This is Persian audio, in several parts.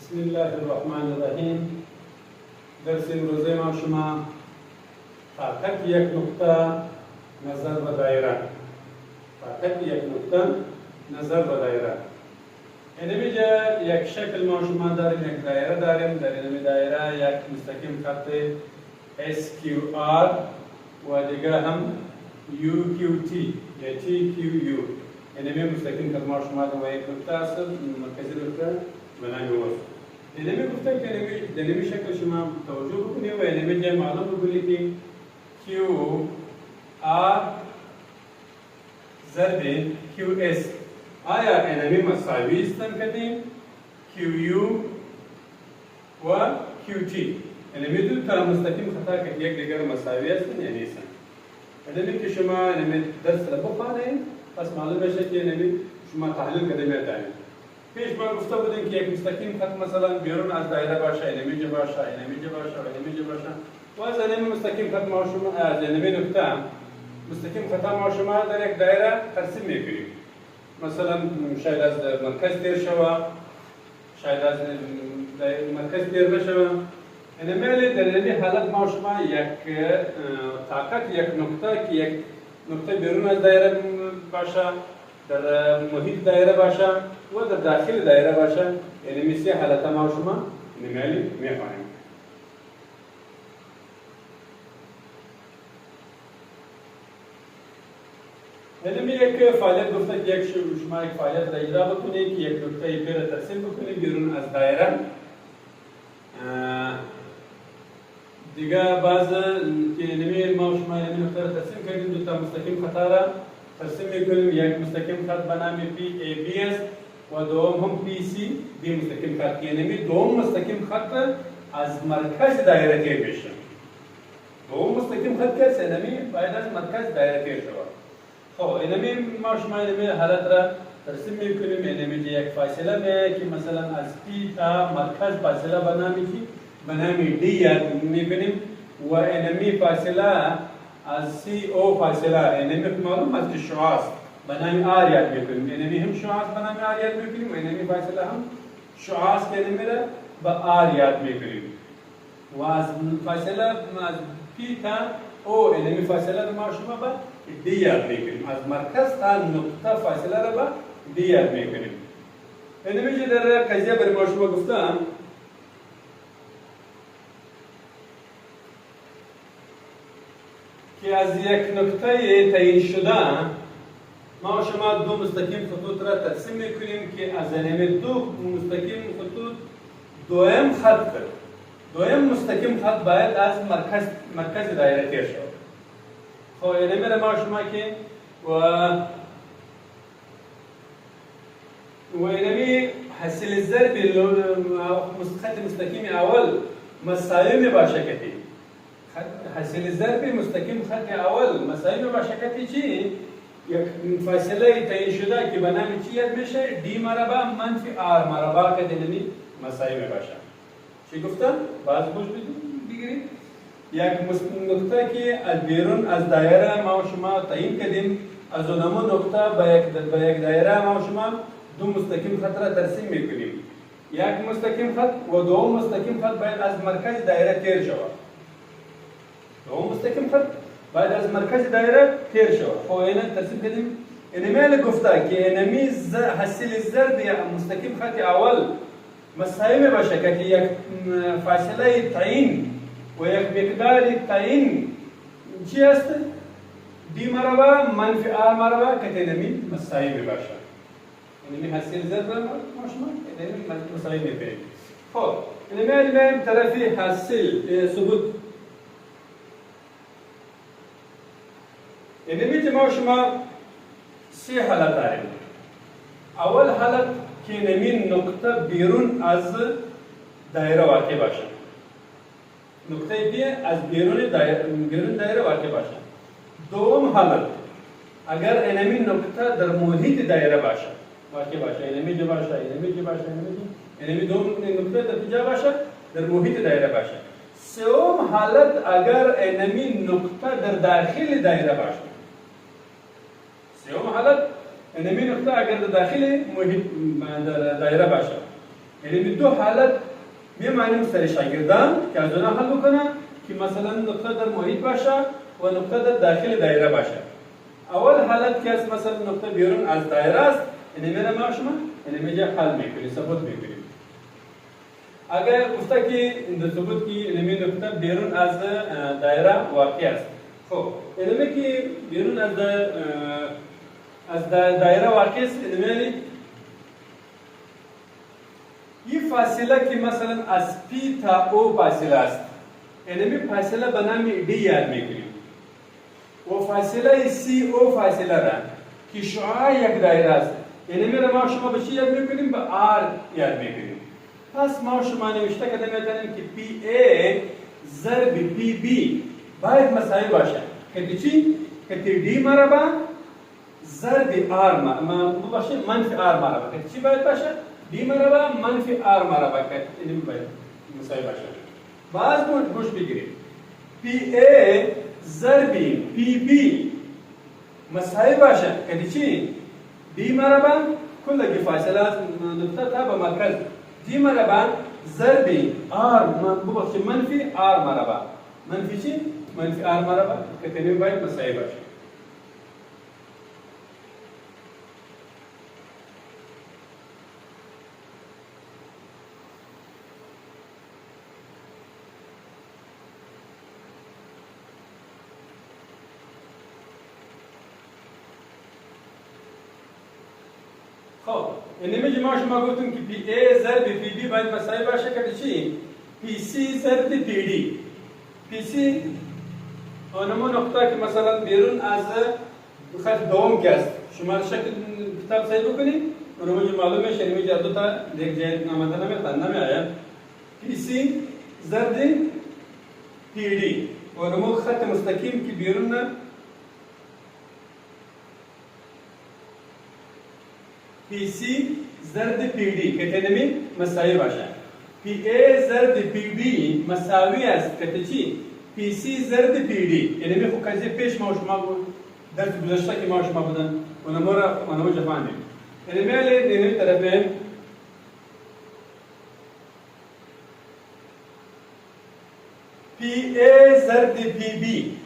بسم الله الرحمن الرحیم. درس امروزی ما شما فقط یک نقطه نظر و دایره. فقط یک نقطه نظر و دایره. اینجا یک شکل ما شما داریم، یک دایره داریم. در این دایره یک مستقیم خط SQR و دیگه هم UQT یا TQU. اینجا مستقیم خط ما شما داریم و یک نقطه است، مرکزی نقطه بنای وسط. اینجا گفتم که در این شکل شما توجه بکنید و اینجا معلوم بکنید که QR ضرب QS آیا اینجا مساوی هستند کدیم QU و QT. اینجا دو تا مستقیم خطا که یک دیگر مساوی هستند یا نیستند. اینجا که شما درس را بخوانید پس معلوم بشه که اینجا شما تحلیل کدیم دارید. پیش ما گفته بودیم که یک مستقیم خط مثلا بیرون از دایره باشه، اینجا باشه، اینجا باشه و اینجا باشه. و از این مستقیم خط ما شما از این نقطه مستقیم خط ما شما در یک دایره ترسیم میکنیم. مثلا شاید از مرکز دیر شود، شاید از مرکز دیر نشود. این میلی در این حالت ما شما یک طاقت یک نقطه که یک نقطه بیرون از دایره باشه، در محیط دایره باشه و در داخل دایره باشه، یعنی مثل حالت ما شما نمیلی میفهمیم. یعنی یک فعالیت گفته که شما یک فعالیت را اجرا بکنید که یک نقطه پی را ترسیم بکنید بیرون از دایره. دیگه بعض که نمی ما شما یعنی نقطه را ترسیم کردیم، دو تا مستقیم خط را ترسیم میکنیم. یک مستقیم خط به نام PAB است و دوم هم PC B مستقیم خط. یعنی دوم مستقیم خط از مرکز دایره تیر بشه. دوم مستقیم خط که یعنی باید از مرکز دایره تیر شود. خب اینمی ما شما اینمی حالت را ترسیم میکنیم. اینمی یک فاصله می که مثلا از P تا مرکز فاصله به نام D یاد میکنیم و اینمی فاصله از CO فاصله اینمی معلوم است که شعاع به نام R یاد میکنیم. اینمی هم شعاع به نام R یاد میکنیم و اینمی فاصله هم شعاع که اینمی را به R یاد میکنیم. و از فاصله از P تا O اینمی فاصله ما شما به D یاد میکنیم. از مرکز تا نقطه فاصله را به D یاد میکنیم. اینمی که در قضیه بر ما شما گفتم که از یک نقطه تعیین شده ما شما دو مستقیم خطوط را ترسیم میکنیم که از این دو مستقیم خطوط دویم خط دویم مستقیم خط باید از مرکز دایره تیر شود. خب اینمی را ما شما که و اینمی حاصل ضرب خط مستقیم اول مساوی می باشه کتی. حاصل ضرب مستقیم خط اول مساوی می باشه کتی چی؟ یک فاصله تعیین شده که به نام چی یاد میشه؟ D مربع منفی R مربع که اینمی مساوی می باشه. چی گفتم؟ باز گوش بگیرید. یک نقطه که از بیرون از دایره ما شما تعیین کردیم، از اونمون نقطه به یک دایره ما شما دو مستقیم خط را ترسیم میکنیم. یک مستقیم خط و دوم مستقیم خط باید از مرکز دایره تیر شود. دوم مستقیم خط باید از مرکز دایره تیر شود. خب اینا ترسیم کردیم. اینمی گفته که اینمی حاصل ضرب مستقیم خط اول مساوی باشه که یک فاصله تعیین و یک مقدار تعیین چی است؟ D مربع منفی R مربع که اینمی مساوی باشه. اینمی حاصل ضرب ما شما اینمی مساوی میکنیم. خب اینمی طرفی حاصل ثبوت. اینمی ما شما سه حالت داریم. اول حالت که اینمی نقطه بیرون از دایره واقع باشه. نقطه بی از بیرون دایره واقع باشه. دوم حالت اگر اینمی نقطه در محیط دایره باشه واقع باشه، اینمی جو باشه، اینمی جو باشه، اینمی دوم نقطه در کجا باشه؟ در محیط دایره باشه. سوم حالت اگر اینمی نقطه در داخل دایره باشه. سوم حالت اینمی نقطه اگر در داخل محیط دایره باشه. یعنی به دو حالت میمانیم سر شاگردان که از اونها حل بکنن که مثلا نقطه در محیط باشه و نقطه در داخل دایره باشه. اول حالت که از مثلا نقطه بیرون از دایره است، یعنی میره ما شما یعنی میجا حل میکنیم، ثبوت میکنیم. اگر گفته که در ثبوت کی یعنی نقطه بیرون از دایره واقع است. خب یعنی که بیرون از دایره واقع است، یعنی این فاصله که مثلا از پی تا او فاصله است، یعنی فاصله به نام دی یاد میکنیم و فاصله سی او فاصله را که شعاع یک دایره است، یعنی ما شما به چی یاد میکنیم؟ به آر یاد میکنیم. پس ما شما نوشته کده میتونیم که پی ای ضرب پی بی باید مساوی باشه که چی؟ که دی مربع ضرب آر باشه منفی آر مربع که چی باید باشه؟ دی مربع منفی آر مربع که این باید مساوی باشه. باز گوش بگیریم پی ای ضرب پی بی مساوی باشه که چی؟ دی مربع کل فاصله نقطه تا به مرکز دی مربع ضرب آر بخش منفی آر مربع منفی چی؟ منفی آر مربع که تنوی باید مساوی باشه. خب اینمی ما شما گفتیم که پی ای ضرب پی بی باید مساوی باشه که چی؟ پی سی ضرب پی دی. پی سی اونمو نقطه که مثلا بیرون از خط دوم که است شما شکل کتاب صحیح بکنید اونمو جو معلومه شنیمی جادو تا دیکھ جایت نامده نمی آیا پی سی ضرب پی دی اونمو خط مستقیم که بیرون پی سی ضرب پی دی که تنمی مساوی باشه. پی ای ضرب پی بی مساوی است که چی؟ پی سی ضرب پی دی. یعنی خب کسی پیش ما شما درس گذشته که ما شما بودن اونمو جفاندیم. یعنی میلی اینمی طرفه پی ای ضرب پی بی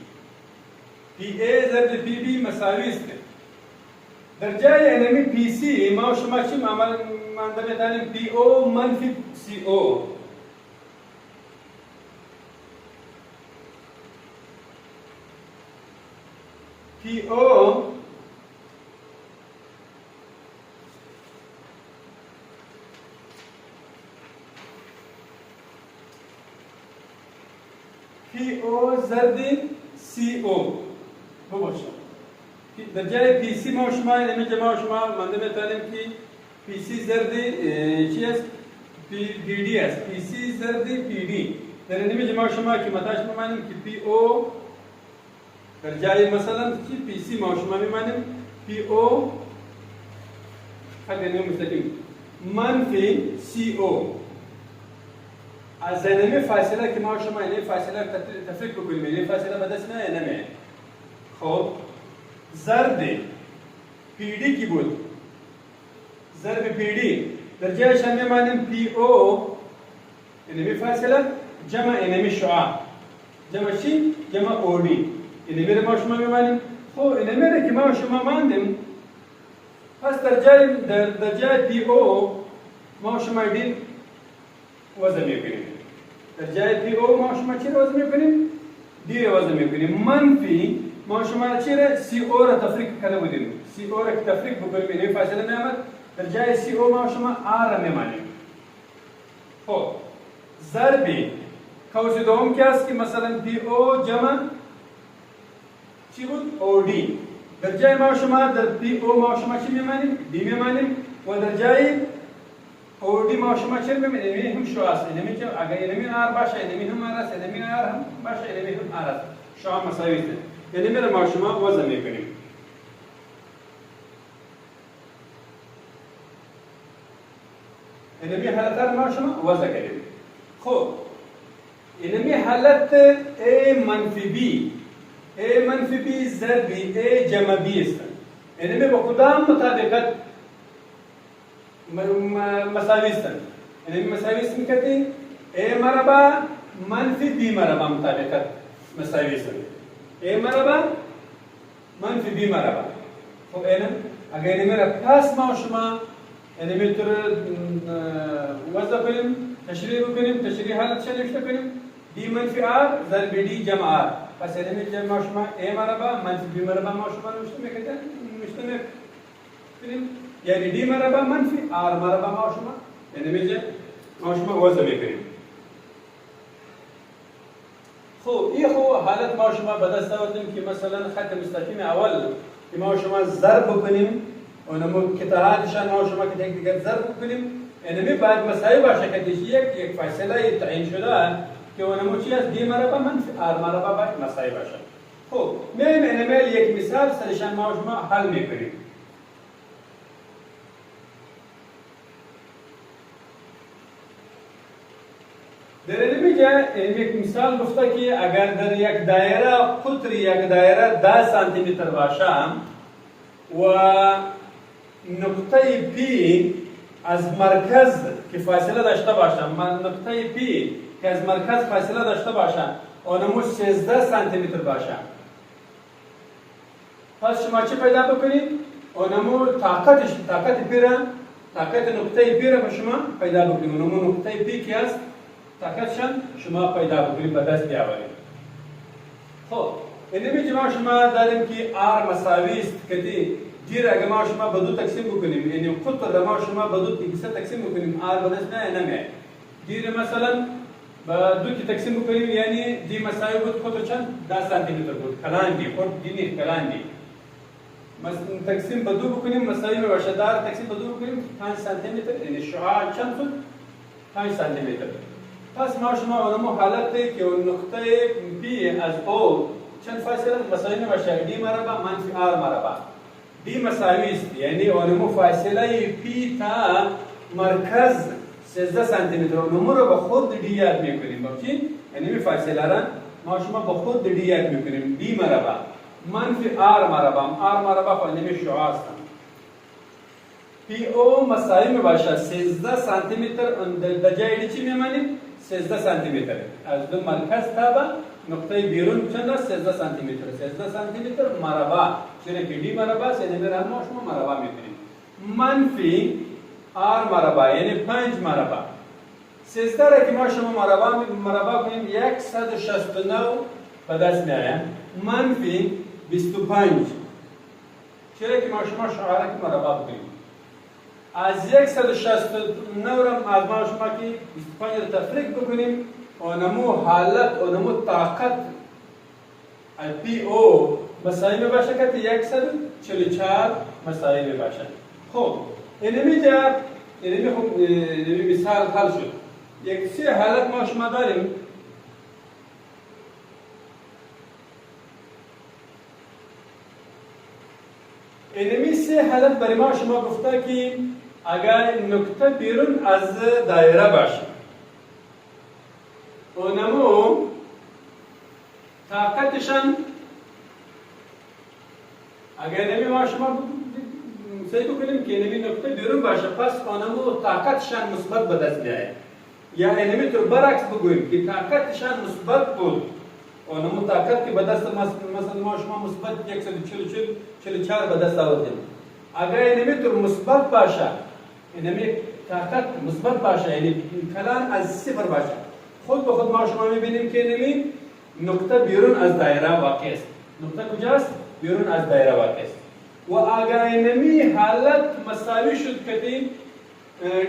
پی ای ضرب پی بی مساوی است. در جای انمی پی سی ما شما چی مانده میتونیم پی او منفی سی او پی او پی او ضرب سی او بباشد. در جای پی سی ما شما اینمی که ما شما مانده میتونیم که پی سی ضرب چی است؟ پی دی است. پی سی ضرب پی دی. در اینمی که ما شما که متاش میمانیم که پی او در جای مثلا چی پی سی ما شما میمانیم پی او خط اینمی مستقیم منفی سی او. از اینمی فاصله که ما شما اینمی فاصله تفریق بکنیم اینمی فاصله به دست نه اینمی خب ضرب پی دی کی بود؟ ضرب پی دی در جایش هم میمانیم پی او اینمی فاصله جمع اینمی شعاع جمع چی؟ جمع او دی اینمی رو ما شما میمانیم. خب اینمی رو که ما شما ماندیم پس در جای پی او ما شما دی وضع میکنیم. در جای پی او ما شما چی رو وضع میکنیم؟ دی رو وضع میکنیم. منفی ما شما چی را سی او را تفریق کرده بودیم. سی او را که تفریق بکنیم اینمی فاصله میامد در جای سی او ما شما آر را میمانیم. خب ضرب قوس دوم که است که مثلا پی او جمع چی بود؟ او دی. در جای ما شما در پی او ما شما چی میمانیم؟ دی میمانیم و در جای او دی ما شما چی میمانیم؟ اینمی هم شو است. اینمی که اگر اینمی آر باشه اینمی هم آر است، اینمی آر هم باشه اینمی هم آر است. شو مساوی است. یعنی میره ما شما وضع میکنیم. اینمی حالت ما شما وضع کردیم. خب اینمی حالت A منفی B A منفی B ضرب A جمع B است. اینمی با کدام مطابقت مساوی است؟ انمی مساوی است میکردی A مربع منفی B مربع مطابقت مساوی است A مربع منفی B مربع خب اینم اگر انمی را پس ما شما انمی طور وضع کنیم تشریح بکنیم تشریح حالت چه نوشته کنیم D منفی R ضرب D جمع R پس انمی جمع شما A مربع منفی B مربع ما شما نوشته میکنیم یعنی D مربع منفی R مربع ما شما انمی ما شما وضع میکنیم خب این خو حالت ما شما به دست آوردیم که مثلا خط مستقیم اول که ما شما ضرب بکنیم اونمو قطعاتشان ما شما که دیگر ضرب بکنیم انمی بعد مساوی باشه که یک فاصله تعیین شده که اونمو چی است D مربع منفی R مربع باید مساوی باشه خب میایم انمی یک مثال سرشان ما شما حل میکنیم در یک مثال گفته که اگر در یک دایره قطر یک دایره 10 سانتی متر باشه و نقطه P از مرکز که فاصله داشته باشه نقطه P که از مرکز فاصله داشته باشه اونمو 13 سانتی متر باشه پس شما چه پیدا بکنید اونمو طاقت نقطه P را به شما پیدا بکنید اونمو نقطه P که است طاقتشان شما پیدا بکنید به دست بیاورید خب اینمی ما شما داریم که R مساوی است که D را اگر ما شما به دو تقسیم بکنیم یعنی قطر را ما شما به دو تقسیم بکنیم R به دست نمیاد D را مثلا به دو کی تقسیم بکنیم یعنی D مساوی بود قطر چند 10 سانتی متر بود کلان دی قطر دی نیست کلان دی مثلا تقسیم به دو بکنیم مساوی باشه دار تقسیم به دو بکنیم 5 سانتی متر یعنی شعاع چند شد 5 سانتی متر پس ما شما اونمو حالتی که اون نقطه P از O چند فاصله مساوی باشه D مربع منفی R مربع D مساوی است یعنی اونمو فاصله P تا مرکز 13 سانتی متر اونمو رو به خود D یاد میکنیم با چی؟ یعنی فاصله را ما شما به خود D یاد میکنیم D مربع منفی R مربع خواهیم شعاع است PO مساوی باشه 13 سانتی متر در جای چی میمانیم 13 سانتی متر از دو مرکز تا به نقطه بیرون چند است 13 سانتی متر 13 سانتی متر مربع چرا که D مربع است یعنی در ما شما مربع میکنیم منفی R مربع یعنی 5 مربع 13 را که ما شما مربع کنیم 169 به دست میآید منفی 25 چرا که ما شما شعاع که مربع کنیم از 169 را از ما شما که 25 را تفریق بکنیم اونمو حالت اونمو طاقت PO مساوی باشه که 144 مساوی باشه خب اینمی مثال حل شد یک سه حالت ما شما داریم اینمی سه حالت برای ما شما گفته که اگر نقطه بیرون از دایره باشه اونمو طاقتشان اگر نمی ما شما سعی کنیم که نمی نقطه بیرون باشه پس اونمو طاقتشان مثبت به دست بیاید یا نمی تو برعکس بگوییم که طاقتشان مثبت بود اونمو طاقت که به دست مثلا ما شما مثبت 144 به دست آوردیم اگر نمی تو مثبت باشه اینمی طاقت مثبت باشه یعنی کلان از صفر باشه خود به خود ما شما میبینیم که اینمی نقطه بیرون از دایره واقع است نقطه کجاست بیرون از دایره واقع است و اگر اینمی حالت مساوی شد که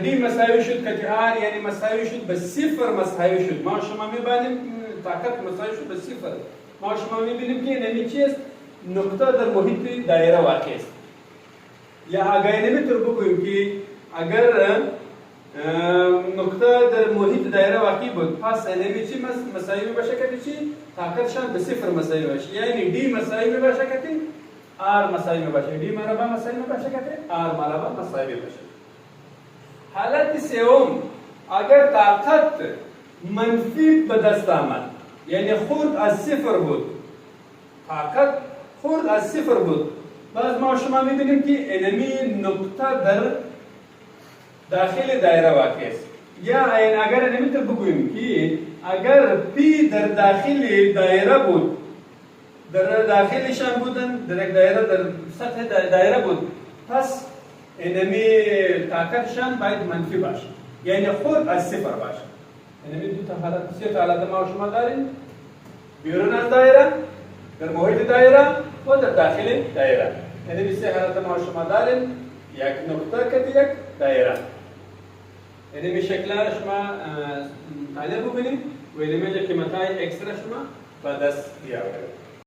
D مساوی شد که R یعنی مساوی شد به صفر مساوی شد ما شما میبینیم طاقت مساوی شد به صفر ما شما میبینیم که اینمی چی است نقطه در محیط دایره واقع است یا اگر اینمی طور بگوییم که اگر نقطه در محیط دایره واقع بود پس اینمی چی مساوی باشه که چی طاقتشان به صفر مساوی باشه یعنی D مساوی باشه که R مساوی باشه D مربع مساوی باشه که R مربع مساوی باشه حالت سوم اگر طاقت منفی به دست آمد یعنی خورد از صفر بود طاقت خورد از صفر بود باز ما شما میبینیم که اینمی نقطه در داخل دایره واقع است یا این اگر نمیتونیم بگوییم که اگر پی در داخل دایره بود، در داخلشان بودن، در یک دایره در سطح دایره بود، پس اینمی طاقتشان باید منفی باشه، یعنی خود از صفر باشه. اینمی دو تا حالت، سه تا حالت ما و شما داریم: بیرون از دایره، در محیط دایره و در داخل دایره. اینمی سه حالت ما و شما داریم، یک نقطه که یک دایره. اینمی شکل شما طالب ببینید و اینمی که متای اکس را شما به دست بیاورید.